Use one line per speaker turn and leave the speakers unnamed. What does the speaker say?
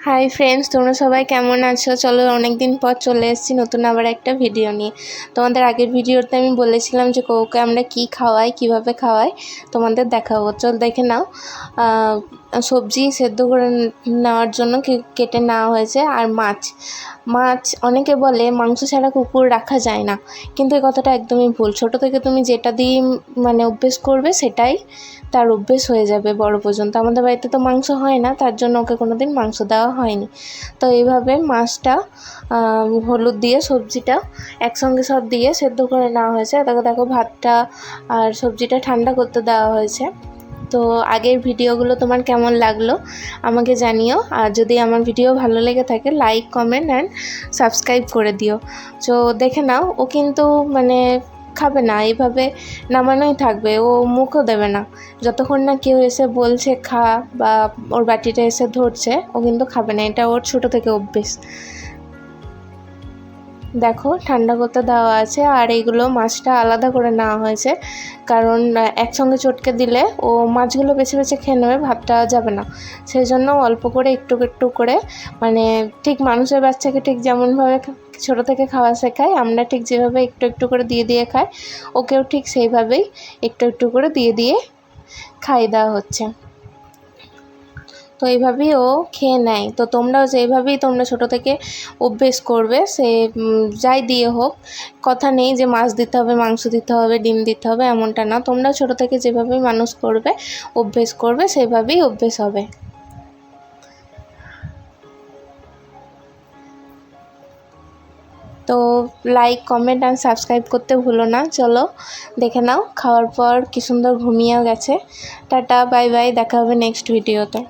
Hi friends, তোমরা সবাই কেমন আছো? চলো, অনেক দিন পর চলে এসেছি নতুন আবার একটা ভিডিও নিয়ে। তোমাদের আগের ভিডিওতে আমি বলেছিলাম যে কৌকে আমরা কি খাওয়াই, কিভাবে খাওয়াই তোমাদের দেখাবো। চল দেখে নাও। সবজি সেদ্ধ করে নেওয়ার জন্য কেটে নেওয়া হয়েছে। আর মাছ অনেকে বলে মাংস ছাড়া কুকুর রাখা যায় না, কিন্তু এই কথাটা একদমই ভুল। ছোট থেকে তুমি যেটা দিয়ে অভ্যেস করবে সেটাই তার অভ্যেস হয়ে যাবে বড় পর্যন্ত। আমাদের বাড়িতে তো মাংস হয় না, তার জন্য ওকে কোনো দিন মাংস দেওয়া হয়নি। তো এইভাবে মাছটা হলুদ দিয়ে সবজিটা একসঙ্গে সব দিয়ে সেদ্ধ করে নেওয়া হয়েছে। দেখো ভাতটা আর সবজিটা ঠান্ডা করতে দেওয়া হয়েছে। তো আগের ভিডিওগুলো তোমার কেমন লাগলো আমাকে জানিও। আর যদি আমার ভিডিও ভালো লেগে থাকে লাইক, কমেন্ট অ্যান্ড সাবস্ক্রাইব করে দিও। তো দেখে নাও, ও কিন্তু খাবে না, এইভাবে নামানোই থাকবে, ও মুখও দেবে না যতক্ষণ না কেউ এসে বলছে খা বা ওর বাটিটা এসে ধরছে। ও কিন্তু খাবে না, এটা ওর ছোট থেকে অভ্যেস। দেখো ঠান্ডা করতে দেওয়া আছে। আর এইগুলো মাছটা আলাদা করে নেওয়া হয়েছে, কারণ একসঙ্গে চটকে দিলে ও মাছগুলো বেছে বেছে খেয়ে নেবে, ভাতটা যাবে না। সেই জন্য অল্প করে একটু একটু করে, ঠিক মানুষের বাচ্চাকে ঠিক যেমনভাবে ছোটো থেকে খাওয়া শেখায়, আমরা ঠিক যেভাবে একটু একটু করে দিয়ে দিয়ে খাই, ওকেও ঠিক সেইভাবেই একটু একটু করে দিয়ে দিয়ে খাইয়ে দেওয়া হচ্ছে। তো এইভাবেই ও খেয়ে নেয়। তো তোমরাও যেইভাবেই তোমরা ছোটো থেকে অভ্যেস করবে, সে যাই দিয়ে হোক, কথা নেই যে মাছ দিতে হবে, মাংস দিতে হবে, ডিম দিতে হবে, এমনটা না। তোমরা ছোটো থেকে যেভাবেই মানুষ করবে, অভ্যেস করবে, সেইভাবেই অভ্যেস হবে। তো লাইক, কমেন্ট আর সাবস্ক্রাইব করতে ভুলো না। চলো দেখে নাও, খাওয়ার পর কি সুন্দর ঘুমিয়েও গেছে। টাটা, বাই বাই, দেখা হবে নেক্সট ভিডিওতে।